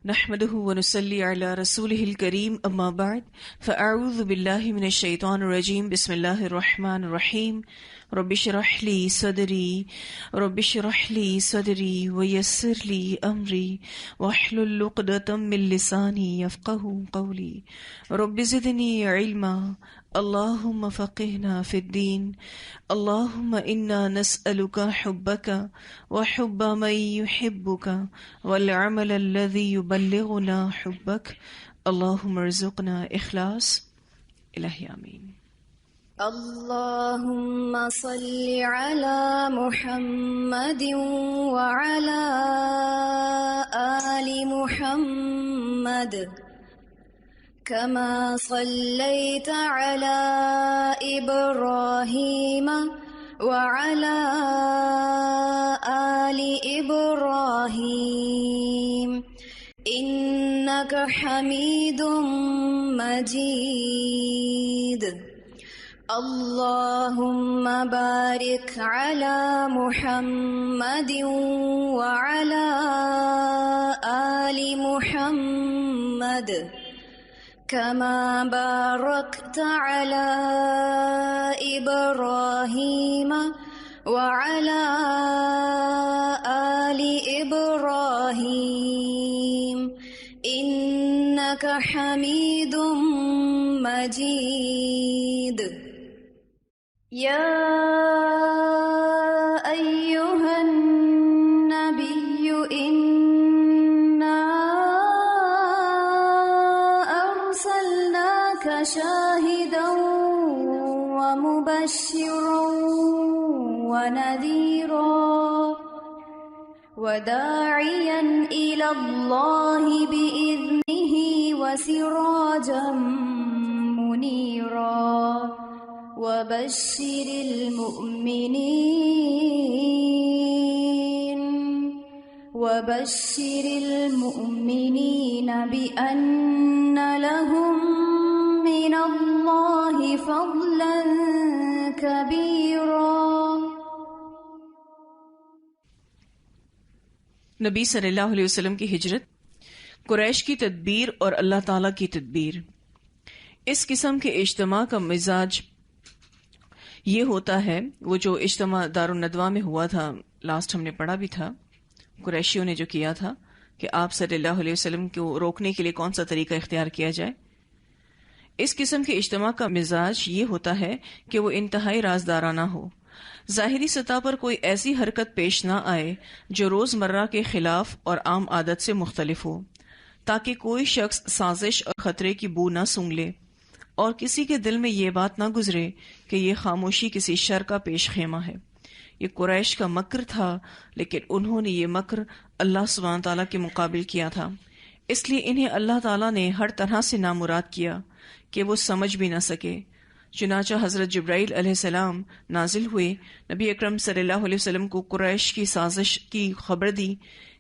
نحمده ونصلي على رسوله الكريم اما بعد فاعوذ بالله من الشيطان الرجيم بسم الله الرحمن الرحيم رب اشرح لي صدري ويسر لي امري واحلل عقدة من لساني يفقهوا قولي رب زدني علما اللهم فقهنا في الدين اللهم انا نسألك حبك وحب من يحبك والعمل الذي يبلغنا حبك اللهم ارزقنا اخلاص الہی آمین۔ اللهم صل على محمد وعلى آل محمد كما صليت على إبراهيم وعلى آل إبراهيم إنك حميد مجيد۔ اللهم بارك على محمد وعلى آل محمد كما باركت على إبراهيم وعلى آل إبراهيم إنك حميد مجيد۔ يا أيها النبي إنا أرسلناك شاهدا ومبشرا ونذيرا وداعيا إلى الله بإذنه وسراجا منيرا وبشر المؤمنين بأن لهم من الله فضلا كبيرا۔ نبی صلی اللہ علیہ وسلم کی ہجرت، قریش کی تدبیر اور اللہ تعالیٰ کی تدبیر۔ اس قسم کے اجتماع کا مزاج یہ ہوتا ہے، وہ جو اجتماع دارالندوہ میں ہوا تھا، لاسٹ ہم نے پڑھا بھی تھا، قریشیوں نے جو کیا تھا کہ آپ صلی اللہ علیہ وسلم کو روکنے کے لیے کون سا طریقہ اختیار کیا جائے۔ اس قسم کے اجتماع کا مزاج یہ ہوتا ہے کہ وہ انتہائی رازدارانہ ہو، ظاہری سطح پر کوئی ایسی حرکت پیش نہ آئے جو روزمرہ کے خلاف اور عام عادت سے مختلف ہو، تاکہ کوئی شخص سازش اور خطرے کی بو نہ سونگھ لے، اور کسی کے دل میں یہ بات نہ گزرے کہ یہ خاموشی کسی شر کا پیش خیمہ ہے۔ یہ قریش کا مکر تھا، لیکن انہوں نے یہ مکر اللہ سبحانہ تعالیٰ کے مقابل کیا تھا، اس لیے انہیں اللہ تعالیٰ نے ہر طرح سے نامراد کیا کہ وہ سمجھ بھی نہ سکے۔ چنانچہ حضرت جبرائیل علیہ السلام نازل ہوئے، نبی اکرم صلی اللہ علیہ وسلم کو قریش کی سازش کی خبر دی،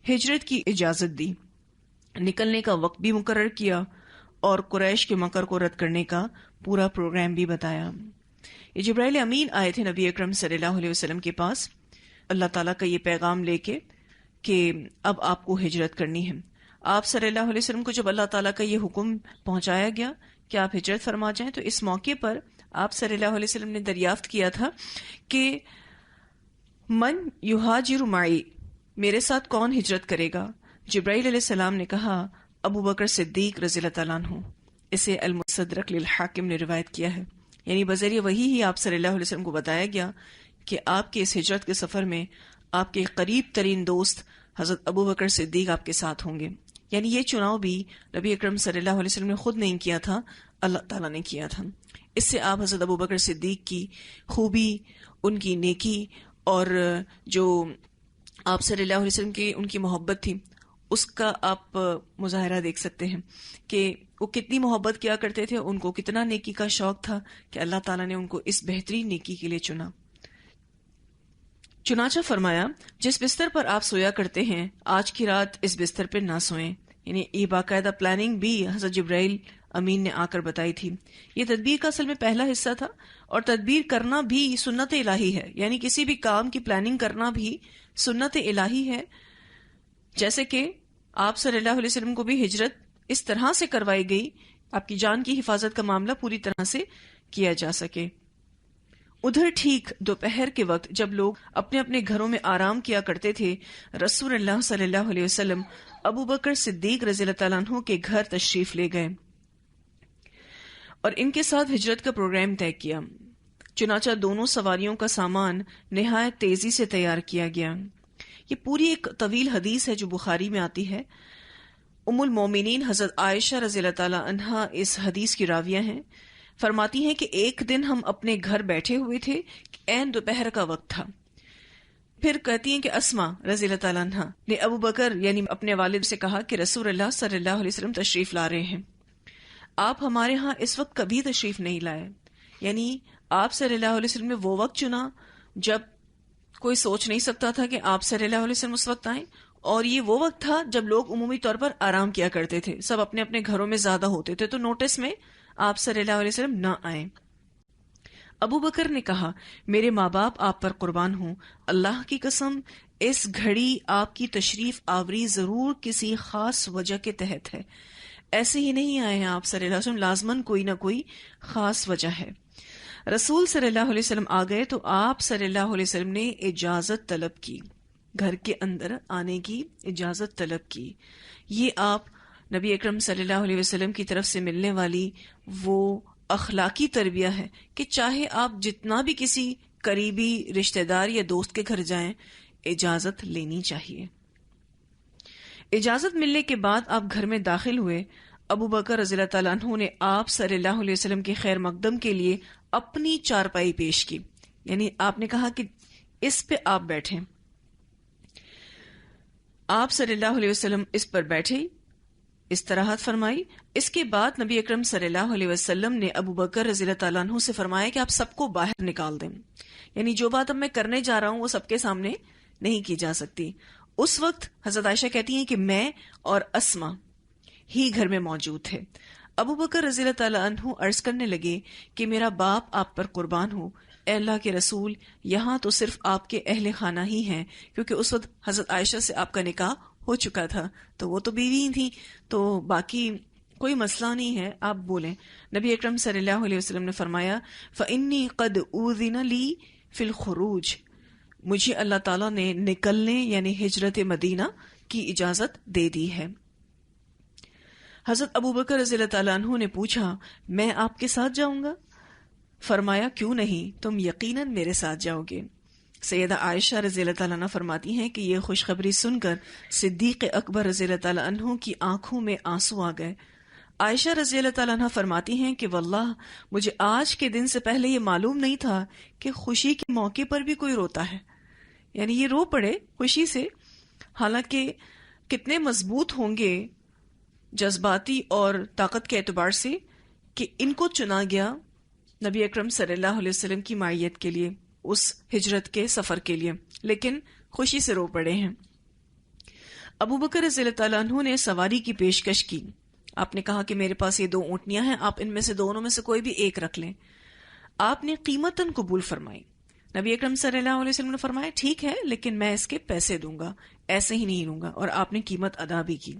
ہجرت کی اجازت دی، نکلنے کا وقت بھی مقرر کیا، اور قریش کے مکر کو رد کرنے کا پورا پروگرام بھی بتایا۔ یہ جبرائیل امین آئے تھے نبی اکرم صلی اللہ علیہ وسلم کے پاس اللہ تعالیٰ کا یہ پیغام لے کے کہ اب آپ کو ہجرت کرنی ہے۔ آپ صلی اللہ علیہ وسلم کو جب اللہ تعالیٰ کا یہ حکم پہنچایا گیا کہ آپ ہجرت فرما جائیں، تو اس موقع پر آپ صلی اللہ علیہ وسلم نے دریافت کیا تھا کہ من یہاجر معی، میرے ساتھ کون ہجرت کرے گا؟ جبرائیل علیہ السلام نے کہا ابو بکر صدیق رضی اللہ تعالیٰ عنہ۔ اسے المستدرک للحاکم نے روایت کیا ہے، یعنی بذریعہ وحی ہی آپ صلی اللہ علیہ وسلم کو بتایا گیا کہ آپ کے اس ہجرت کے سفر میں آپ کے قریب ترین دوست حضرت ابو بکر صدیق آپ کے ساتھ ہوں گے۔ یعنی یہ چناؤ بھی نبی اکرم صلی اللہ علیہ وسلم نے خود نہیں کیا تھا، اللہ تعالیٰ نے کیا تھا۔ اس سے آپ حضرت ابو بکر صدیق کی خوبی، ان کی نیکی، اور جو آپ صلی اللہ علیہ وسلم کی ان کی محبت تھی، اس کا آپ مظاہرہ دیکھ سکتے ہیں کہ وہ کتنی محبت کیا کرتے تھے، ان کو کتنا نیکی کا شوق تھا کہ اللہ تعالیٰ نے ان کو اس بہترین نیکی کے لیے چنا۔ چنانچہ فرمایا جس بستر پر آپ سویا کرتے ہیں آج کی رات اس بستر پر نہ سوئیں، یعنی یہ باقاعدہ پلاننگ بھی حضرت جبرائیل امین نے آ کر بتائی تھی۔ یہ تدبیر کا اصل میں پہلا حصہ تھا، اور تدبیر کرنا بھی سنت الہی ہے، یعنی کسی بھی کام کی پلاننگ کرنا بھی سنت الہی ہے۔ جیسے کہ آپ صلی اللہ علیہ وسلم کو بھی ہجرت اس طرح سے کروائی گئی آپ کی جان کی حفاظت کا معاملہ پوری طرح سے کیا جا سکے۔ ادھر ٹھیک دوپہر کے وقت جب لوگ اپنے اپنے گھروں میں آرام کیا کرتے تھے، رسول اللہ صلی اللہ علیہ وسلم ابو بکر صدیق رضی اللہ تعالیٰ عنہ کے گھر تشریف لے گئے اور ان کے ساتھ ہجرت کا پروگرام طے کیا۔ چنانچہ دونوں سواریوں کا سامان نہایت تیزی سے تیار کیا گیا۔ یہ پوری ایک طویل حدیث ہے جو بخاری میں آتی ہے۔ ام المومنین حضرت عائشہ رضی اللہ تعالی عنہا اس حدیث کی راویہ ہیں۔ فرماتی ہیں کہ ایک دن ہم اپنے گھر بیٹھے ہوئے تھے، عین دوپہر کا وقت تھا۔ پھر کہتی ہیں کہ اسما رضی اللہ تعالیٰ عنہ نے ابو بکر یعنی اپنے والد سے کہا کہ رسول اللہ صلی اللہ علیہ وسلم تشریف لا رہے ہیں۔ آپ ہمارے ہاں اس وقت کبھی تشریف نہیں لائے، یعنی آپ صلی اللہ علیہ وسلم نے وہ وقت چنا جب کوئی سوچ نہیں سکتا تھا کہ آپ صلی اللہ علیہ وسلم اس وقت آئیں، اور یہ وہ وقت تھا جب لوگ عمومی طور پر آرام کیا کرتے تھے، سب اپنے اپنے گھروں میں زیادہ ہوتے تھے، تو نوٹس میں آپ صلی اللہ علیہ وسلم نہ آئیں۔ ابو بکر نے کہا میرے ماں باپ آپ پر قربان ہوں، اللہ کی قسم اس گھڑی آپ کی تشریف آوری ضرور کسی خاص وجہ کے تحت ہے، ایسے ہی نہیں آئے ہیں آپ صلی اللہ علیہ وسلم، لازماً کوئی نہ کوئی خاص وجہ ہے۔ رسول صلی اللہ علیہ وسلم آ گئے تو آپ صلی اللہ علیہ وسلم نے اجازت طلب کی، گھر کے اندر آنے کی اجازت طلب کی۔ یہ آپ نبی اکرم صلی اللہ علیہ وسلم کی طرف سے ملنے والی وہ اخلاقی تربیہ ہے کہ چاہے آپ جتنا بھی کسی قریبی رشتہ دار یا دوست کے گھر جائیں، اجازت لینی چاہیے۔ اجازت ملنے کے بعد آپ گھر میں داخل ہوئے۔ ابو بکر رضی اللہ تعالیٰ عنہ نے آپ صلی اللہ علیہ وسلم کے خیر مقدم کے لیے اپنی چارپائی پیش کی، یعنی آپ نے کہا کہ اس پہ آپ بیٹھیں۔ آپ صلی اللہ علیہ وسلم اس پر بیٹھے، استراحت فرمائی۔ اس کے بعد نبی اکرم صلی اللہ علیہ وسلم نے ابو بکر رضی اللہ تعالیٰ عنہ سے فرمایا کہ آپ سب کو باہر نکال دیں، یعنی جو بات اب میں کرنے جا رہا ہوں وہ سب کے سامنے نہیں کی جا سکتی۔ اس وقت حضرت عائشہ کہتی ہیں کہ میں اور اسما ہی گھر میں موجود تھے۔ ابو بکر رضی اللہ تعالیٰ عنہ عرض کرنے لگے کہ میرا باپ آپ پر قربان ہو، اے اللہ کے رسول، یہاں تو صرف آپ کے اہل خانہ ہی ہیں، کیونکہ اس وقت حضرت عائشہ سے آپ کا نکاح ہو چکا تھا، تو وہ تو بیوی تھی، تو باقی کوئی مسئلہ نہیں ہے، آپ بولیں۔ نبی اکرم صلی اللہ علیہ وسلم نے فرمایا فَإِنِّي قَدْ أُذِنَ لِي فِي الْخُرُوجِ، مجھے اللہ تعالیٰ نے نکلنے یعنی ہجرت مدینہ کی اجازت دے دی ہے۔ حضرت ابو بکر رضی اللہ تعالیٰ عنہ نے پوچھا میں آپ کے ساتھ جاؤں گا؟ فرمایا کیوں نہیں، تم یقیناً میرے ساتھ جاؤ گے۔ سیدہ عائشہ رضی اللہ تعالیٰ عنہ فرماتی ہیں کہ یہ خوشخبری سن کر صدیق اکبر رضی اللہ تعالیٰ عنہ کی آنکھوں میں آنسو آ گئے۔ عائشہ رضی اللہ تعالیٰ عنہ فرماتی ہیں کہ واللہ مجھے آج کے دن سے پہلے یہ معلوم نہیں تھا کہ خوشی کے موقع پر بھی کوئی روتا ہے، یعنی یہ رو پڑے خوشی سے، حالانکہ کتنے مضبوط ہوں گے جذباتی اور طاقت کے اعتبار سے کہ ان کو چنا گیا نبی اکرم صلی اللہ علیہ وسلم کی معیت کے لیے، اس ہجرت کے سفر کے لیے، لیکن خوشی سے رو پڑے ہیں۔ ابو بکر رضی اللہ تعالیٰ عنہ نے سواری کی پیشکش کی۔ آپ نے کہا کہ میرے پاس یہ 2 اونٹنیاں ہیں، آپ ان میں سے دونوں میں سے کوئی بھی ایک رکھ لیں۔ آپ نے قیمتاً قبول فرمائی۔ نبی اکرم صلی اللہ علیہ وسلم نے فرمایا ٹھیک ہے، لیکن میں اس کے پیسے دوں گا، ایسے ہی نہیں لوں گا، اور آپ نے قیمت ادا بھی کی۔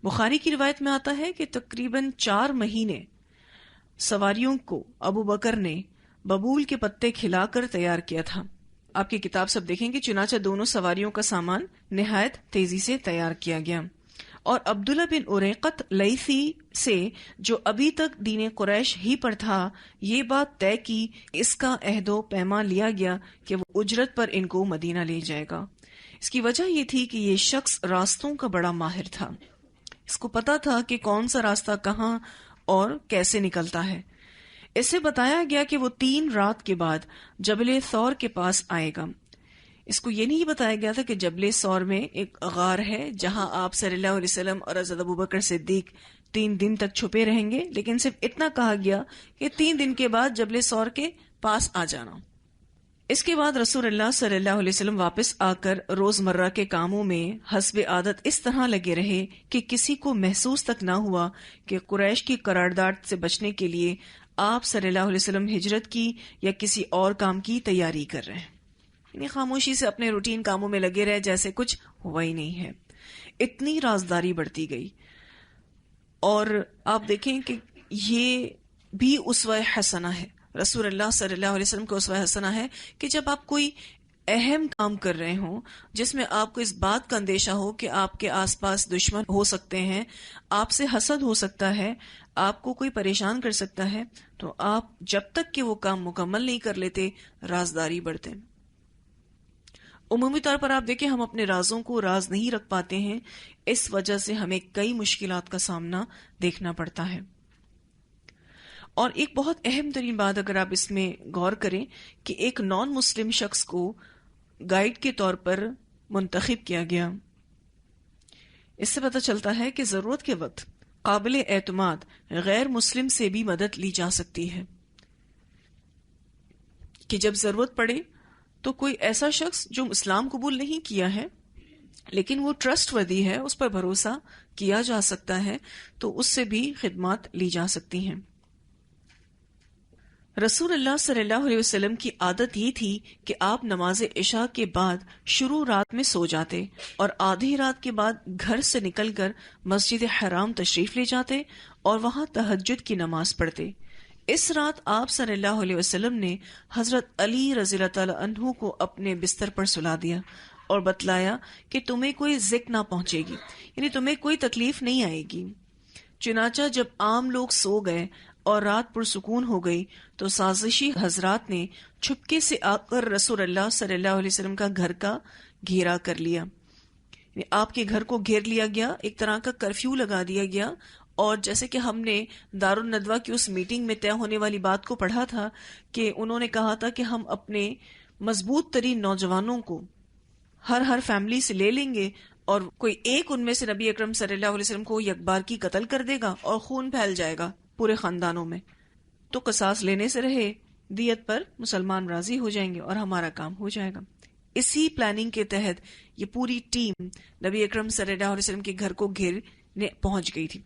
بخاری کی روایت میں آتا ہے کہ تقریباً 4 مہینے سواریوں کو ابو بکر نے ببول کے پتے کھلا کر تیار کیا تھا۔ آپ کی کتاب سب دیکھیں گے، چنانچہ دونوں سواریوں کا سامان نہایت تیزی سے تیار کیا گیا، اور عبداللہ بن اریقت لیثی سے جو ابھی تک دین قریش ہی پر تھا یہ بات طے کی، اس کا عہد و پیمان لیا گیا کہ وہ اجرت پر ان کو مدینہ لے جائے گا۔ اس کی وجہ یہ تھی کہ یہ شخص راستوں کا بڑا ماہر تھا، اس کو پتا تھا کہ کون سا راستہ کہاں اور کیسے نکلتا ہے۔ اسے بتایا گیا کہ وہ 3 رات کے بعد جبل ثور کے پاس آئے گا۔ اس کو یہ نہیں بتایا گیا تھا کہ جبل ثور میں ایک غار ہے جہاں آپ صلی اللہ علیہ وسلم اور حضرت ابو بکر صدیق 3 دن تک چھپے رہیں گے، لیکن صرف اتنا کہا گیا کہ 3 دن کے بعد جبل ثور کے پاس آ جانا۔ اس کے بعد رسول اللہ صلی اللہ علیہ وسلم واپس آ کر روزمرہ کے کاموں میں حسب عادت اس طرح لگے رہے کہ کسی کو محسوس تک نہ ہوا کہ قریش کی قرارداد سے بچنے کے لیے آپ صلی اللہ علیہ وسلم ہجرت کی یا کسی اور کام کی تیاری کر رہے ہیں، یعنی خاموشی سے اپنے روٹین کاموں میں لگے رہے جیسے کچھ ہوا ہی نہیں ہے۔ اتنی رازداری بڑھتی گئی. اور آپ دیکھیں کہ یہ بھی اسوہ حسنہ ہے، رسول اللہ صلی اللہ علیہ وسلم کو اسوہ حسنہ ہے کہ جب آپ کوئی اہم کام کر رہے ہوں جس میں آپ کو اس بات کا اندیشہ ہو کہ آپ کے آس پاس دشمن ہو سکتے ہیں، آپ سے حسد ہو سکتا ہے، آپ کو کوئی پریشان کر سکتا ہے، تو آپ جب تک کہ وہ کام مکمل نہیں کر لیتے رازداری بڑھتے. عمومی طور پر آپ دیکھیں ہم اپنے رازوں کو راز نہیں رکھ پاتے ہیں، اس وجہ سے ہمیں کئی مشکلات کا سامنا دیکھنا پڑتا ہے. اور ایک بہت اہم ترین بات اگر آپ اس میں غور کریں کہ ایک نان مسلم شخص کو گائیڈ کے طور پر منتخب کیا گیا، اس سے پتہ چلتا ہے کہ ضرورت کے وقت قابل اعتماد غیر مسلم سے بھی مدد لی جا سکتی ہے، کہ جب ضرورت پڑے تو کوئی ایسا شخص جو اسلام قبول نہیں کیا ہے لیکن وہ ٹرسٹ ودی ہے، اس پر بھروسہ کیا جا سکتا ہے، تو اس سے بھی خدمات لی جا سکتی ہیں. رسول اللہ صلی اللہ علیہ وسلم کی عادت یہ تھی کہ آپ نماز عشاء کے بعد شروع رات میں سو جاتے اور آدھی رات کے بعد گھر سے نکل کر مسجد حرام تشریف لے جاتے اور وہاں تہجد کی نماز پڑھتے. اس رات آپ صلی اللہ علیہ وسلم نے حضرت علی رضی اللہ تعالی عنہ کو اپنے بستر پر سلا دیا اور بتلایا کہ تمہیں کوئی ذک نہ پہنچے گی، یعنی تمہیں کوئی تکلیف نہیں آئے گی. چنانچہ جب عام لوگ سو گئے اور رات پرسکون ہو گئی تو سازشی حضرات نے چھپکے سے آ کر رسول اللہ صلی اللہ علیہ وسلم کا گھر کا گھیرا کر لیا. آپ کے گھر کو گھیر لیا گیا، ایک طرح کا کرفیو لگا دیا گیا. اور جیسے کہ ہم نے دارالندوہ کی اس میٹنگ میں طے ہونے والی بات کو پڑھا تھا کہ انہوں نے کہا تھا کہ ہم اپنے مضبوط ترین نوجوانوں کو ہر فیملی سے لے لیں گے اور کوئی ایک ان میں سے نبی اکرم صلی اللہ علیہ وسلم کو یکبار کی قتل کر دے گا اور خون پھیل جائے گا پورے خاندانوں میں، تو قصاص لینے سے رہے، دیت پر مسلمان راضی ہو جائیں گے اور ہمارا کام ہو جائے گا. اسی پلاننگ کے تحت یہ پوری ٹیم نبی اکرم صلی اللہ علیہ وسلم کے گھر کو گھیرنے پہنچ گئی تھی.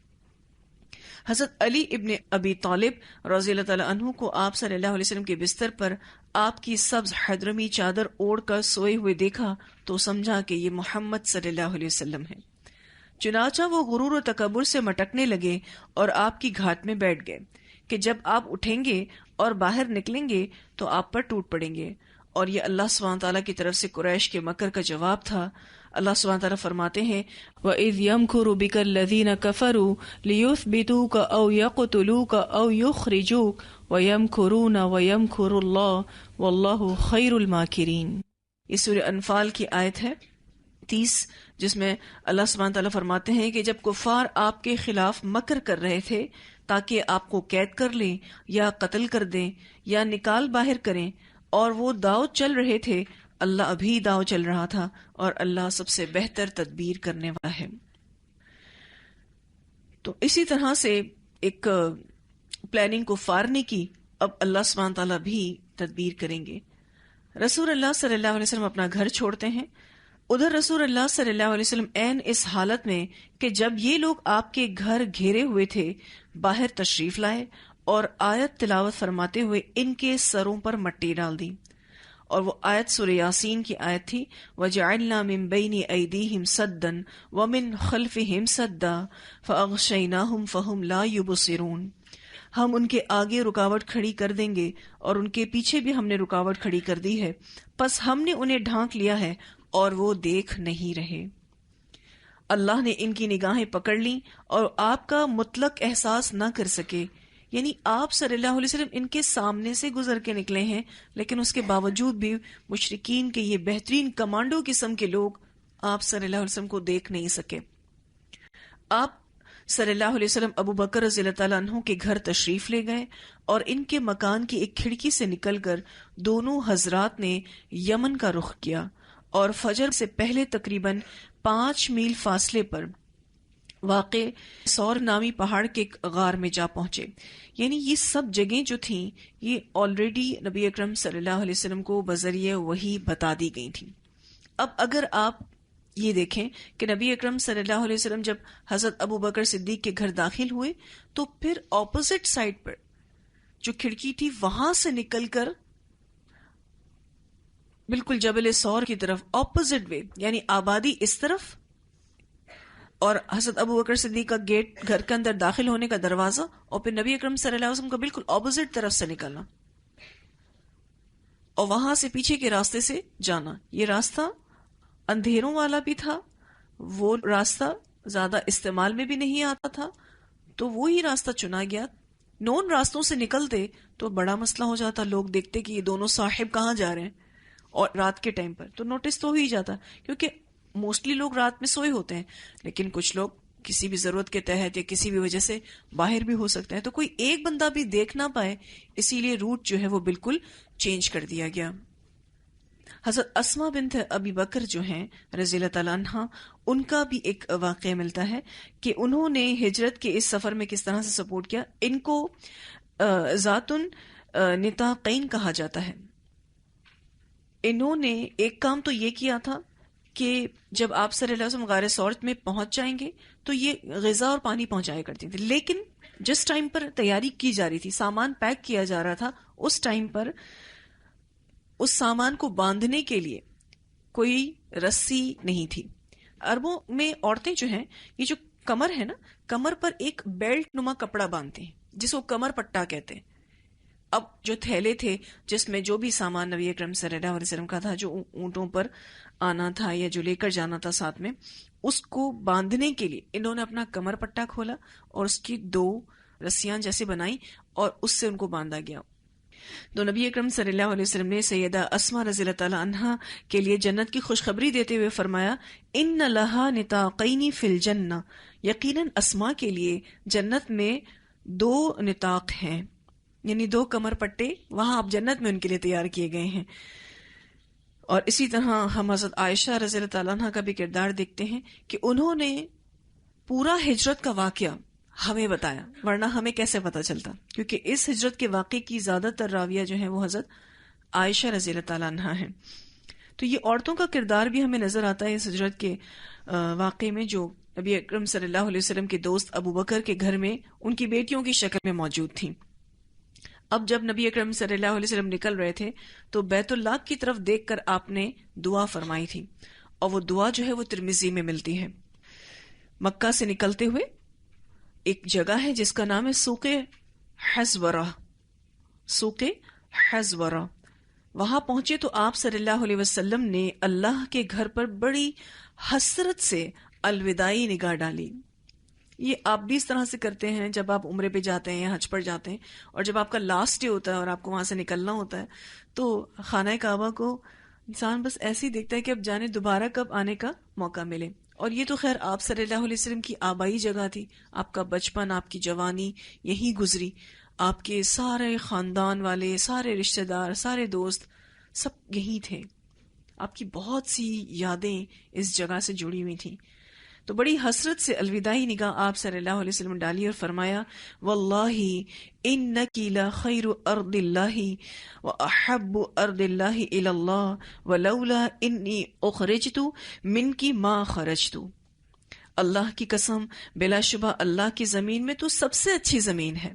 حضرت علی ابن ابی طالب رضی اللہ تعالیٰ عنہ کو آپ صلی اللہ علیہ وسلم کے بستر پر آپ کی سبز حضرمی چادر اوڑھ کر سوئے ہوئے دیکھا تو سمجھا کہ یہ محمد صلی اللہ علیہ وسلم ہے. چنانچہ وہ غرور و تکبر سے مٹکنے لگے اور آپ کی گھاٹ میں بیٹھ گئے کہ جب آپ اٹھیں گے اور باہر نکلیں گے تو آپ پر ٹوٹ پڑیں گے. اور یہ اللہ سبحانہ تعالیٰ کی طرف سے قریش کے مکر کا جواب تھا. اللہ سبحانہ تعالیٰ فرماتے ہیں وَإِذْ يَمْكُرُ بِكَ الَّذِينَ كَفَرُوا لِيُثْبِتُوكَ أَوْ يَقْتُلُوكَ أَوْ يُخْرِجُوكَ وَيَمْكُرُونَ وَيَمْكُرُ اللَّهُ وَاللَّهُ خَيْرُ الْمَاكِرِينَ. یہ سورہ انفال کی آیت ہے 30، جس میں اللہ سبحانہ تعالیٰ فرماتے ہیں کہ جب کفار آپ کے خلاف مکر کر رہے تھے تاکہ آپ کو قید کر لیں یا قتل کر دیں یا نکال باہر کریں، اور وہ داؤ چل رہے تھے، اللہ ابھی داؤ چل رہا تھا اور اللہ سب سے بہتر تدبیر کرنے والا ہے. تو اسی طرح سے ایک پلاننگ کو فارنے کی اب اللہ سبحانہ تعالیٰ بھی تدبیر کریں گے. رسول اللہ صلی اللہ علیہ وسلم اپنا گھر چھوڑتے ہیں. ادھر رسول اللہ صلی اللہ علیہ وسلم عین اس حالت میں کہ جب یہ لوگ آپ کے گھر گھیرے ہوئے تھے باہر تشریف لائے اور آیت تلاوت فرماتے ہوئے ان کے سروں پر مٹی ڈال دی. اور وہ آیت سورہ یاسین کی آیت تھی وَجَعَلْنَا مِن بَيْنِ أَيْدِيهِمْ سَدًّا وَمِن خَلْفِهِمْ سَدًّا فَأَغْشَيْنَاهُمْ فَهُمْ لَا يُبْصِرُونَ. ہم ان کے آگے رکاوٹ کھڑی کر دیں گے اور ان کے پیچھے بھی ہم نے رکاوٹ کھڑی کر دی ہے، پس ہم نے انہیں ڈھانک لیا ہے اور وہ دیکھ نہیں رہے. اللہ نے ان کی نگاہیں پکڑ لیں اور آپ کا مطلق احساس نہ کر سکے. یعنی آپ صلی اللہ علیہ وسلم ان کے سامنے سے گزر کے نکلے ہیں، لیکن اس کے باوجود بھی مشرکین کے یہ بہترین کمانڈو قسم کے لوگ آپ صلی اللہ علیہ وسلم کو دیکھ نہیں سکے. آپ صلی اللہ علیہ وسلم ابو بکر رضی اللہ تعالیٰ عنہ کے گھر تشریف لے گئے اور ان کے مکان کی ایک کھڑکی سے نکل کر دونوں حضرات نے یمن کا رخ کیا اور فجر سے پہلے تقریباً 5 میل فاصلے پر واقع سور نامی پہاڑ کے غار میں جا پہنچے. یعنی یہ سب جگہیں جو تھیں یہ آلریڈی نبی اکرم صلی اللہ علیہ وسلم کو بذریعہ وحی بتا دی گئی تھیں. اب اگر آپ یہ دیکھیں کہ نبی اکرم صلی اللہ علیہ وسلم جب حضرت ابو بکر صدیق کے گھر داخل ہوئے تو پھر اپوزٹ سائڈ پر جو کھڑکی تھی وہاں سے نکل کر بالکل جبل سور کی طرف اپوزٹ وے، یعنی آبادی اس طرف اور حضرت ابو بکر صدیق کا گیٹ، گھر کے اندر داخل ہونے کا دروازہ، اور پھر نبی اکرم صلی اللہ علیہ وسلم کا بالکل اپوزٹ طرف سے نکلنا اور وہاں سے پیچھے کے راستے سے جانا. یہ راستہ اندھیروں والا بھی تھا، وہ راستہ زیادہ استعمال میں بھی نہیں آتا تھا، تو وہی راستہ چنا گیا. نون راستوں سے نکلتے تو بڑا مسئلہ ہو جاتا، لوگ دیکھتے کہ یہ دونوں صاحب کہاں جا رہے ہیں، اور رات کے ٹائم پر تو نوٹس تو ہو ہی جاتا، کیونکہ موسٹلی لوگ رات میں سوئے ہوتے ہیں، لیکن کچھ لوگ کسی بھی ضرورت کے تحت یا کسی بھی وجہ سے باہر بھی ہو سکتے ہیں، تو کوئی ایک بندہ بھی دیکھ نہ پائے، اسی لیے روٹ جو ہے وہ بالکل چینج کر دیا گیا. حضرت اسما بنت ابی بکر جو ہیں رضی اللہ تعالیٰ عنہ، ان کا بھی ایک واقعہ ملتا ہے کہ انہوں نے ہجرت کے اس سفر میں کس طرح سے سپورٹ کیا. ان کو ذات نطاقین کہا جاتا ہے. انہوں نے ایک کام تو یہ کیا تھا کہ جب آپ صلی اللہ علیہ وسلم غار ثور میں پہنچ جائیں گے تو یہ غذا اور پانی پہنچایا کرتی تھی، لیکن جس ٹائم پر تیاری کی جا رہی تھی، سامان پیک کیا جا رہا تھا، اس ٹائم پر اس سامان کو باندھنے کے لیے کوئی رسی نہیں تھی. عربوں میں عورتیں جو ہیں، یہ جو کمر ہے نا، کمر پر ایک بیلٹ نما کپڑا باندھتے ہیں جس کو کمر پٹا کہتے ہیں. اب جو تھیلے تھے جس میں جو بھی سامان نبی اکرم صلی اللہ علیہ وسلم کا تھا، جو اونٹوں پر آنا تھا یا جو لے کر جانا تھا ساتھ میں، اس کو باندھنے کے لیے انہوں نے اپنا کمر پٹا کھولا اور اس کی 2 رسیاں جیسے بنائی اور اس سے ان کو باندھا گیا. تو نبی اکرم صلی اللہ علیہ وسلم نے سیدہ اسما رضی اللہ تعالی عنہا کے لیے جنت کی خوشخبری دیتے ہوئے فرمایا، ان لہا نطاقین فی الجنہ، یقیناً اسما کے لیے جنت میں 2 نطاق ہیں، یعنی 2 کمر پٹے وہاں آپ جنت میں ان کے لیے تیار کیے گئے ہیں. اور اسی طرح ہم حضرت عائشہ رضی اللہ تعالیٰ عنہ کا بھی کردار دیکھتے ہیں کہ انہوں نے پورا ہجرت کا واقعہ ہمیں بتایا، ورنہ ہمیں کیسے پتا چلتا، کیونکہ اس ہجرت کے واقعے کی زیادہ تر راویہ جو ہیں وہ حضرت عائشہ رضی اللہ تعالیٰ عنہ ہیں. تو یہ عورتوں کا کردار بھی ہمیں نظر آتا ہے اس ہجرت کے واقعے میں، جو نبی اکرم صلی اللہ علیہ وسلم کے دوست ابو بکر کے گھر میں ان کی بیٹیوں کی شکل میں موجود تھیں. اب جب نبی اکرم صلی اللہ علیہ وسلم نکل رہے تھے تو بیت اللہ کی طرف دیکھ کر آپ نے دعا فرمائی تھی، اور وہ دعا جو ہے وہ ترمذی میں ملتی ہے. مکہ سے نکلتے ہوئے ایک جگہ ہے جس کا نام ہے سوق حزورہ. سوق حزورہ، وہاں پہنچے تو آپ صلی اللہ علیہ وسلم نے اللہ کے گھر پر بڑی حسرت سے الوداعی نگاہ ڈالی. یہ آپ بھی اس طرح سے کرتے ہیں جب آپ عمرے پہ جاتے ہیں یا حج پر جاتے ہیں، اور جب آپ کا لاسٹ ڈے ہوتا ہے اور آپ کو وہاں سے نکلنا ہوتا ہے تو خانہ کعبہ کو انسان بس ایسے ہی دیکھتا ہے کہ اب جانے دوبارہ کب آنے کا موقع ملے. اور یہ تو خیر آپ صلی اللہ علیہ وسلم کی آبائی جگہ تھی، آپ کا بچپن، آپ کی جوانی یہی گزری، آپ کے سارے خاندان والے، سارے رشتہ دار، سارے دوست سب یہی تھے، آپ کی بہت سی یادیں اس جگہ سے جڑی ہوئی تھیں. تو بڑی حسرت سے الوداعی نگاہ آپ صلی اللہ علیہ وسلم ڈالی اور فرمایا، واللہ انکی لخیر ارض اللہ واحب ارض اللہ الی اللہ ولولا انی اخرجت منکی ما خرجت. اللہ کی قسم، بلا شبہ اللہ کی زمین میں تو سب سے اچھی زمین ہے.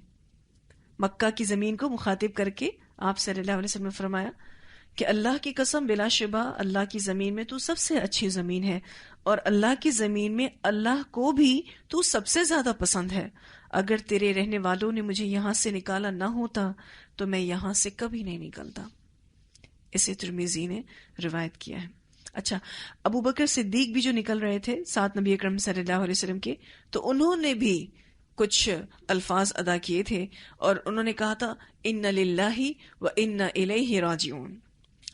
مکہ کی زمین کو مخاطب کر کے آپ صلی اللہ علیہ وسلم نے فرمایا کہ اللہ کی قسم، بلا شبہ اللہ کی زمین میں تو سب سے اچھی زمین ہے، اور اللہ کی زمین میں اللہ کو بھی تو سب سے زیادہ پسند ہے. اگر تیرے رہنے والوں نے مجھے یہاں سے نکالا نہ ہوتا تو میں یہاں سے کبھی نہیں نکلتا. اسے ترمذی نے روایت کیا ہے. اچھا، ابو بکر صدیق بھی جو نکل رہے تھے ساتھ نبی اکرم صلی اللہ علیہ وسلم کے، تو انہوں نے بھی کچھ الفاظ ادا کیے تھے اور انہوں نے کہا تھا ان للہ و انا الیہ راجعون.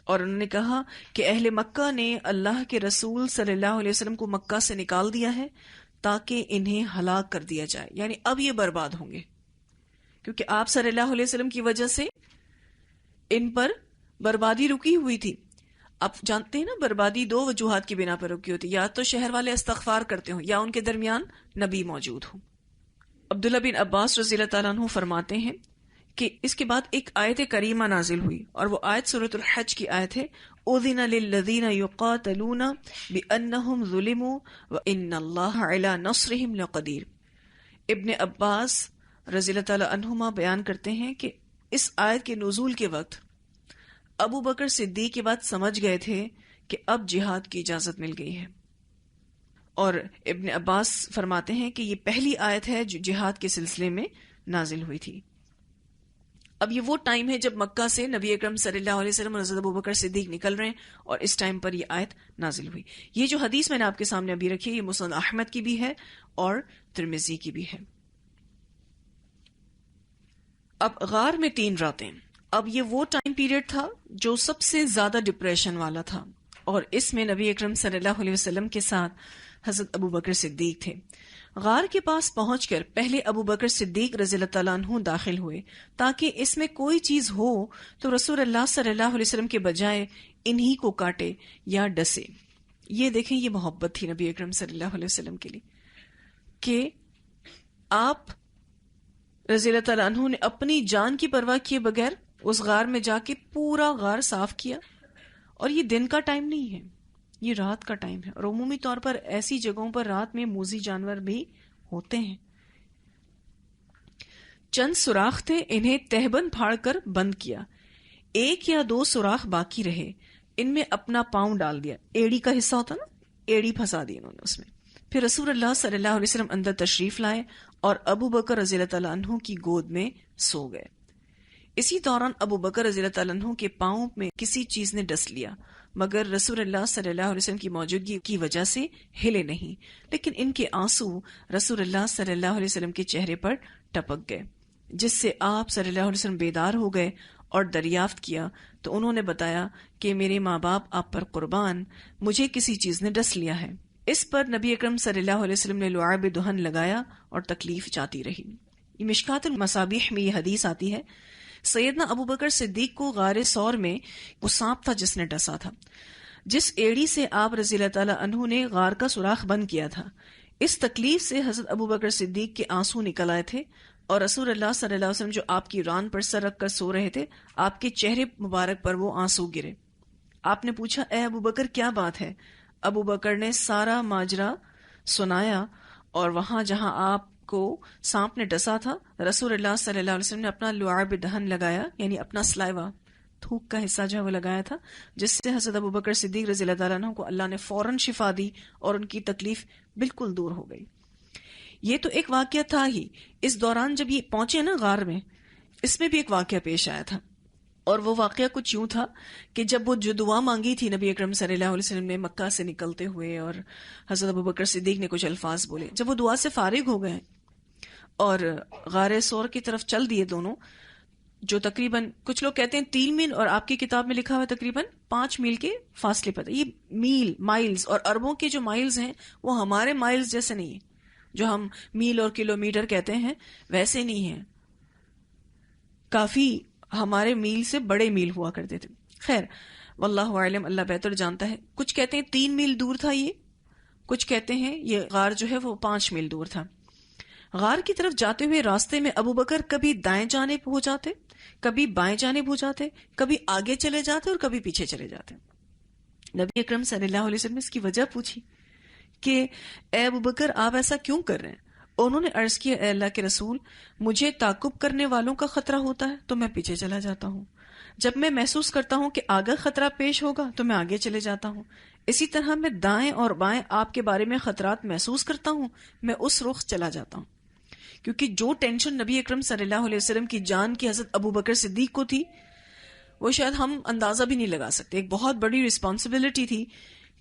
اور انہوں نے کہا کہ اہل مکہ نے اللہ کے رسول صلی اللہ علیہ وسلم کو مکہ سے نکال دیا ہے تاکہ انہیں ہلاک کر دیا جائے، یعنی اب یہ برباد ہوں گے، کیونکہ آپ صلی اللہ علیہ وسلم کی وجہ سے ان پر بربادی رکی ہوئی تھی. آپ جانتے ہیں نا، بربادی 2 وجوہات کی بنا پر رکی ہوتی، یا تو شہر والے استغفار کرتے ہوں یا ان کے درمیان نبی موجود ہوں. عبداللہ بن عباس رضی اللہ تعالیٰ عنہ فرماتے ہیں کہ اس کے بعد ایک آیت کریمہ نازل ہوئی، اور وہ آیت سورۃ الحج کی آیت ہے، اذن للذین یقاتلون بانہم ظلموا وان اللہ علی نصرہم لقدیر. ابن عباس رضی اللہ تعالی عنہما بیان کرتے ہیں کہ اس آیت کے نزول کے وقت ابو بکر صدیق کے بعد سمجھ گئے تھے کہ اب جہاد کی اجازت مل گئی ہے، اور ابن عباس فرماتے ہیں کہ یہ پہلی آیت ہے جو جہاد کے سلسلے میں نازل ہوئی تھی۔ اب یہ وہ ٹائم ہے جب مکہ سے نبی اکرم صلی اللہ علیہ وسلم اور حضرت ابوبکر صدیق نکل رہے ہیں، اور اس ٹائم پر یہ آیت نازل ہوئی۔ یہ جو حدیث میں نے آپ کے سامنے ابھی رکھی ہے، یہ مسند احمد کی بھی ہے اور ترمذی کی بھی ہے۔ اب غار میں 3 راتیں، اب یہ وہ ٹائم پیریڈ تھا جو سب سے زیادہ ڈپریشن والا تھا، اور اس میں نبی اکرم صلی اللہ علیہ وسلم کے ساتھ حضرت ابوبکر صدیق تھے۔ غار کے پاس پہنچ کر پہلے ابوبکر صدیق رضی اللہ تعالیٰ عنہ داخل ہوئے تاکہ اس میں کوئی چیز ہو تو رسول اللہ صلی اللہ علیہ وسلم کے بجائے انہی کو کاٹے یا ڈسے۔ یہ دیکھیں، یہ محبت تھی نبی اکرم صلی اللہ علیہ وسلم کے لیے کہ آپ رضی اللہ تعالیٰ عنہ نے اپنی جان کی پرواہ کیے بغیر اس غار میں جا کے پورا غار صاف کیا۔ اور یہ دن کا ٹائم نہیں ہے، یہ رات کا ٹائم ہے، اور عمومی طور پر ایسی جگہوں پر رات میں موذی جانور بھی ہوتے ہیں۔ چند سوراخ تھے، انہیں تہبند پھاڑ کر بند کیا، 1 یا 2 سوراخ باقی رہے، ان میں اپنا پاؤں ڈال دیا، ایڑی کا حصہ ہوتا نا، ایڑی پھنسا دی انہوں نے اس میں۔ پھر رسول اللہ صلی اللہ علیہ وسلم اندر تشریف لائے اور ابو بکر رضی اللہ تعالیٰ عنہ کی گود میں سو گئے۔ اسی دوران ابو بکر رضی اللہ تعالیٰ عنہ کے پاؤں میں کسی چیز نے ڈس لیا، مگر رسول اللہ صلی اللہ علیہ وسلم کی موجودگی کی وجہ سے ہلے نہیں، لیکن ان کے آنسو رسول اللہ صلی اللہ علیہ وسلم کے چہرے پر ٹپک گئے، جس سے آپ صلی اللہ علیہ وسلم بیدار ہو گئے اور دریافت کیا تو انہوں نے بتایا کہ میرے ماں باپ آپ پر قربان، مجھے کسی چیز نے ڈس لیا ہے۔ اس پر نبی اکرم صلی اللہ علیہ وسلم نے لعاب دہن لگایا اور تکلیف جاتی رہی۔ یہ مشکات المصابیح میں یہ حدیث آتی ہے، سیدنا ابو بکر صدیق کو غار ثور میں وہ سانپ تھا جس نے ڈسا تھا، جس ایڑی سے آپ رضی اللہ تعالیٰ عنہ نے غار کا سوراخ بند کیا تھا۔ اس تکلیف سے حضرت ابو بکر صدیق کے آنسو نکل آئے تھے، اور رسول اللہ صلی اللہ علیہ وسلم جو آپ کی ران پر سر رکھ کر سو رہے تھے، آپ کے چہرے مبارک پر وہ آنسو گرے۔ آپ نے پوچھا، اے ابو بکر کیا بات ہے؟ ابو بکر نے سارا ماجرا سنایا، اور وہاں جہاں آپ کو سانپ نے ڈسا تھا، رسول اللہ صلی اللہ علیہ وسلم نے اپنا لعاب دہن لگایا، یعنی اپنا سلائیوا، تھوک کا حصہ جو ہے وہ لگایا تھا، جس سے حضرت ابو بکر صدیق رضی اللہ تعالیٰ عنہ کو اللہ نے فوراً شفا دی اور ان کی تکلیف بالکل دور ہو گئی۔ یہ تو ایک واقعہ تھا ہی، اس دوران جب یہ پہنچے نا غار میں، اس میں بھی ایک واقعہ پیش آیا تھا، اور وہ واقعہ کچھ یوں تھا کہ جب وہ جو دعا مانگی تھی نبی اکرم صلی اللہ علیہ وسلم نے مکہ سے نکلتے ہوئے، اور حضرت ابو بکر صدیق نے کچھ الفاظ بولے، جب وہ دعا سے فارغ ہو گئے اور غار ثور کی طرف چل دیے دونوں، جو تقریباً کچھ لوگ کہتے ہیں 3 میل، اور آپ کی کتاب میں لکھا ہوا ہے تقریباً 5 میل کے فاصلے پر۔ یہ میل، مائلز، اور اربوں کے جو مائلز ہیں وہ ہمارے مائلز جیسے نہیں ہیں، جو ہم میل اور کلومیٹر کہتے ہیں ویسے نہیں ہیں، کافی ہمارے میل سے بڑے میل ہوا کرتے تھے۔ خیر، واللہ اعلم، اللہ بہتر جانتا ہے۔ کچھ کہتے ہیں 3 میل دور تھا یہ، کچھ کہتے ہیں یہ غار جو ہے وہ 5 میل دور تھا۔ غار کی طرف جاتے ہوئے راستے میں ابو بکر کبھی دائیں جانب ہو جاتے، کبھی بائیں جانب ہو جاتے، کبھی آگے چلے جاتے اور کبھی پیچھے چلے جاتے۔ نبی اکرم صلی اللہ علیہ وسلم نے اس کی وجہ پوچھی کہ اے ابو بکر، آپ ایسا کیوں کر رہے ہیں؟ انہوں نے عرض کیا، اے اللہ کے رسول، مجھے تعقب کرنے والوں کا خطرہ ہوتا ہے تو میں پیچھے چلا جاتا ہوں، جب میں محسوس کرتا ہوں کہ آگے خطرہ پیش ہوگا تو میں آگے چلے جاتا ہوں، اسی طرح میں دائیں اور بائیں آپ کے بارے میں خطرات محسوس کرتا ہوں، میں اس رخ چلا جاتا ہوں۔ کیونکہ جو ٹینشن نبی اکرم صلی اللہ علیہ وسلم کی جان کی حضرت ابو بکر صدیق کو تھی، وہ شاید ہم اندازہ بھی نہیں لگا سکتے۔ ایک بہت بڑی رسپانسبلٹی تھی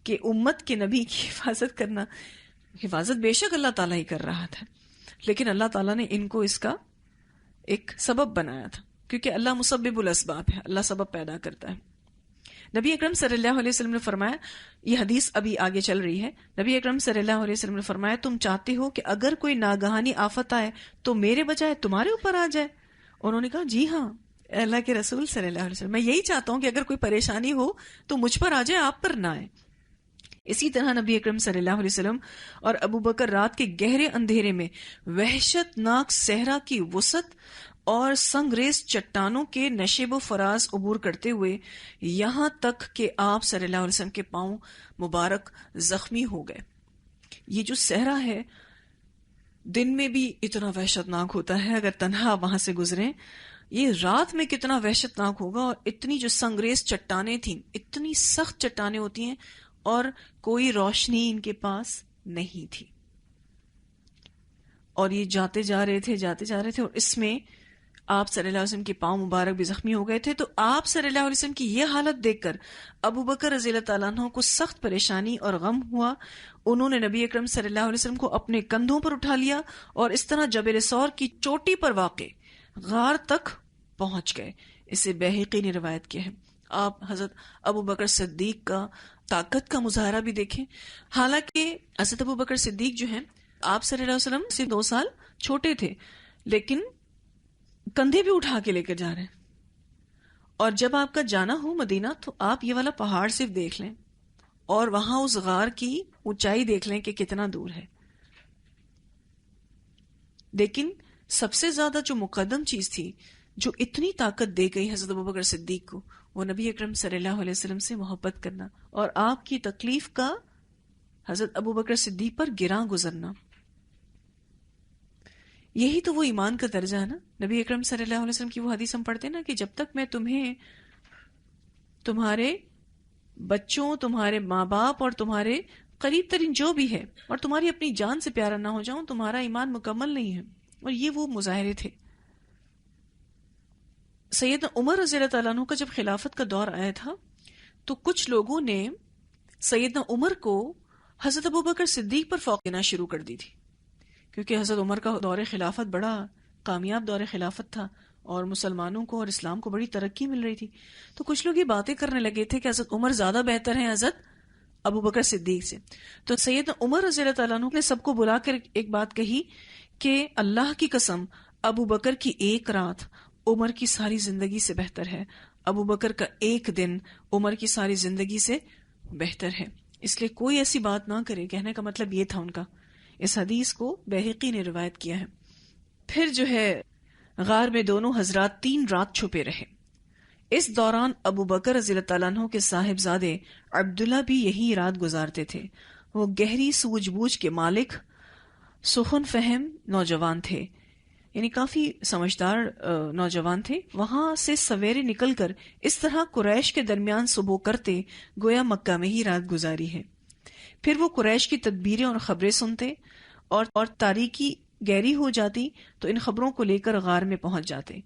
کہ امت کے نبی کی حفاظت کرنا۔ حفاظت بے شک اللہ تعالیٰ ہی کر رہا تھا، لیکن اللہ تعالیٰ نے ان کو اس کا ایک سبب بنایا تھا، کیونکہ اللہ مسبب الاسباب ہے، اللہ سبب پیدا کرتا ہے۔ نبی اکرم صلی اللہ علیہ وسلم نے فرمایا، یہ حدیث ابھی آگے چل رہی ہے، نبی اکرم صلی اللہ علیہ وسلم نے فرمایا، تم چاہتے ہو کہ اگر کوئی ناگہانی آفت آئے تو میرے بجائے تمہارے اوپر آ جائے؟ انہوں نے کہا، جی ہاں اے اللہ کے رسول صلی اللہ علیہ وسلم، میں یہی چاہتا ہوں کہ اگر کوئی پریشانی ہو تو مجھ پر آ جائے، آپ پر نہ آئے۔ اسی طرح نبی اکرم صلی اللہ علیہ وسلم اور ابو بکر رات کے گہرے اندھیرے میں وحشت ناک صحرا کی وسعت اور سنگریز چٹانوں کے نشیب و فراز عبور کرتے ہوئے یہاں تک کہ آپ صلی اللہ علیہ وسلم کے پاؤں مبارک زخمی ہو گئے۔ یہ جو صحرا ہے دن میں بھی اتنا وحشت ناک ہوتا ہے، اگر تنہا وہاں سے گزریں، یہ رات میں کتنا وحشت ناک ہوگا۔ اور اتنی جو سنگریز چٹانیں تھیں، اتنی سخت چٹانیں ہوتی ہیں، اور کوئی روشنی ان کے پاس نہیں تھی. اور یہ جاتے جا رہے تھے اور اس میں آپ صلی اللہ علیہ وسلم کے پاؤں مبارک بھی زخمی ہو گئے تھے. تو آپ صلی اللہ علیہ وسلم کی یہ حالت دیکھ کر ابو بکر رضی اللہ تعالیٰ عنہ کو سخت پریشانی اور غم ہوا. انہوں نے نبی اکرم صلی اللہ علیہ وسلم کو اپنے کندھوں پر اٹھا لیا اور اس طرح جبل ثور کی چوٹی پر واقع غار تک پہنچ گئے. اسے بیہقی نے روایت کیا ہے. آپ حضرت ابو بکر صدیق کا طاقت کا مظاہرہ بھی دیکھیں. حالانکہ حضرت ابو بکر صدیق جو ہیں آپ صلی اللہ علیہ وسلم سے 2 سال چھوٹے تھے، لیکن کندھے بھی اٹھا کے لے کر جا رہے ہیں. اور جب آپ کا جانا ہو مدینہ تو آپ یہ والا پہاڑ صرف دیکھ لیں اور وہاں اس غار کی اونچائی دیکھ لیں کہ کتنا دور ہے. لیکن سب سے زیادہ جو مقدم چیز تھی جو اتنی طاقت دے گئی حضرت ابوبکر صدیق کو، وہ نبی اکرم صلی اللہ علیہ وسلم سے محبت کرنا اور آپ کی تکلیف کا حضرت ابوبکر صدیق پر گراں گزرنا. یہی تو وہ ایمان کا درجہ ہے نا. نبی اکرم صلی اللہ علیہ وسلم کی وہ حدیث ہم پڑھتے ہیں نا کہ جب تک میں تمہیں تمہارے بچوں، تمہارے ماں باپ اور تمہارے قریب ترین جو بھی ہے اور تمہاری اپنی جان سے پیارا نہ ہو جاؤں، تمہارا ایمان مکمل نہیں ہے. اور یہ وہ مظاہرے تھے. سیدنا عمر رضی اللہ تعالیٰ عنہ کا جب خلافت کا دور آیا تھا تو کچھ لوگوں نے سیدنا عمر کو حضرت ابوبکر صدیق پر فوق دینا شروع کر دی تھی، کیونکہ حضرت عمر کا دور خلافت بڑا کامیاب دور خلافت تھا اور مسلمانوں کو اور اسلام کو بڑی ترقی مل رہی تھی. تو کچھ لوگ یہ باتیں کرنے لگے تھے کہ حضرت عمر زیادہ بہتر ہیں حضرت ابوبکر صدیق سے. تو سیدنا عمر رضی اللہ تعالیٰ عنہ نے سب کو بلا کر ایک بات کہی کہ اللہ کی قسم ابوبکر کی ایک رات عمر کی ساری زندگی سے بہتر ہے، ابوبکر کا ایک دن عمر کی ساری زندگی سے بہتر ہے، اس لیے کوئی ایسی بات نہ کرے. کہنے کا مطلب یہ تھا ان کا. اس حدیث کو بیہقی نے روایت کیا ہے. پھر جو ہے غار میں دونوں حضرات 3 رات چھپے رہے. اس دوران ابو بکر رضی اللہ تعالیٰ عنہ کے صاحبزادے عبداللہ بھی یہی رات گزارتے تھے. وہ گہری سوجھ بوجھ کے مالک، سخن فہم نوجوان تھے، یعنی کافی سمجھدار نوجوان تھے. وہاں سے سویرے نکل کر اس طرح قریش کے درمیان صبح کرتے گویا مکہ میں ہی رات گزاری ہے. پھر وہ قریش کی تدبیریں اور خبریں سنتے اور تاریکی گہری ہو جاتی تو ان خبروں کو لے کر غار میں پہنچ جاتے.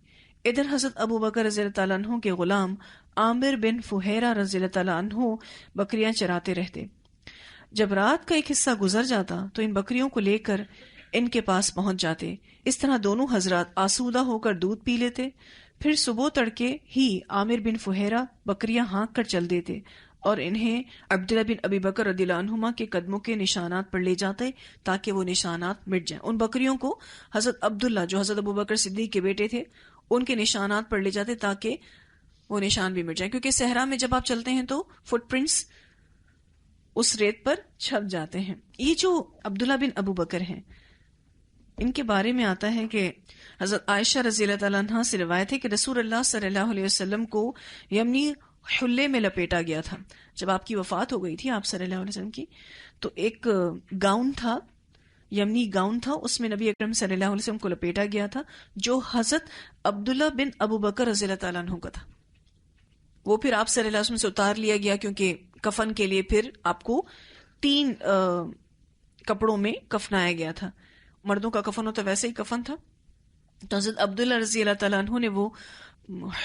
ادھر حضرت ابو بکر رضی اللہ تعالیٰ عنہ کے غلام عامر بن فہیرہ رضی اللہ تعالیٰ عنہ بکریاں چراتے رہتے. جب رات کا ایک حصہ گزر جاتا تو ان بکریوں کو لے کر ان کے پاس پہنچ جاتے. اس طرح دونوں حضرات آسودہ ہو کر دودھ پی لیتے. پھر صبح تڑکے ہی عامر بن فہیرہ بکریاں ہانک کر چل دیتے اور انہیں عبداللہ بن ابی بکر رضی اللہ عنہما کے قدموں کے نشانات پر لے جاتے تاکہ وہ نشانات مٹ جائیں. ان بکریوں کو حضرت عبداللہ جو حضرت ابو بکر صدیق کے بیٹے تھے ان کے نشانات پر لے جاتے تاکہ وہ نشان بھی مٹ جائیں، کیونکہ صحرا میں جب آپ چلتے ہیں تو فٹ پرنٹس اس ریت پر چھپ جاتے ہیں. یہ جو عبداللہ بن ابو بکر ہیں ان کے بارے میں آتا ہے کہ حضرت عائشہ رضی اللہ تعالیٰ عنہا سے روایت ہے کہ رسول اللہ صلی اللہ علیہ وسلم کو یمنی حلے میں لپیٹا گیا تھا. جب آپ کی وفات ہو گئی تھی آپ صلی اللہ علیہ وسلم کی، تو ایک گاؤن تھا، یمنی گاؤن تھا، اس میں نبی اکرم صلی اللہ علیہ وسلم کو لپیٹا گیا تھا جو حضرت عبداللہ بن ابو بکر رضی اللہ تعالیٰ عنہ کا تھا. وہ پھر آپ صلی اللہ علیہ وسلم سے اتار لیا گیا کیونکہ کفن کے لیے پھر آپ کو 3 کپڑوں میں کفنایا گیا تھا. مردوں کا کفن ہوتا ویسے ہی کفن تھا. تو حضرت عبداللہ رضی اللہ تعالیٰ عنہ نے وہ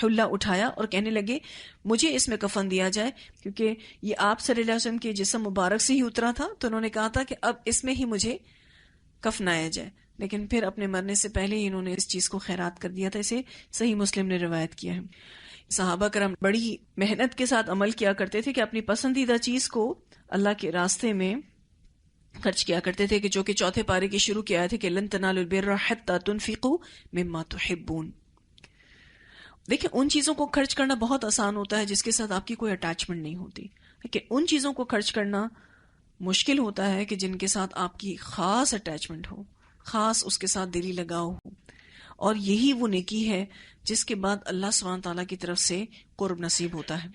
حلہ اٹھایا اور کہنے لگے مجھے اس میں کفن دیا جائے، کیونکہ یہ آپ صلی اللہ علیہ وسلم کے جسم مبارک سے ہی اترا تھا. تو انہوں نے کہا تھا کہ اب اس میں ہی مجھے کفنایا جائے، لیکن پھر اپنے مرنے سے پہلے ہی انہوں نے اس چیز کو خیرات کر دیا تھا. اسے صحیح مسلم نے روایت کیا ہے. صحابہ کرام بڑی محنت کے ساتھ عمل کیا کرتے تھے کہ اپنی پسندیدہ چیز کو اللہ کے راستے میں خرچ کیا کرتے تھے، کہ جو کہ 4 پارے کی شروع کیا تھے کہ لن تنالوا البر حتى تنفقوا مما تحبون. دیکھیں ان چیزوں کو خرچ کرنا بہت آسان ہوتا ہے جس کے ساتھ آپ کی کوئی اٹیچمنٹ نہیں ہوتی، لیکن ان چیزوں کو خرچ کرنا مشکل ہوتا ہے کہ جن کے ساتھ آپ کی خاص اٹیچمنٹ ہو، خاص اس کے ساتھ دلی لگاؤ ہو. اور یہی وہ نیکی ہے جس کے بعد اللہ سبحانہ تعالیٰ کی طرف سے قرب نصیب ہوتا ہے.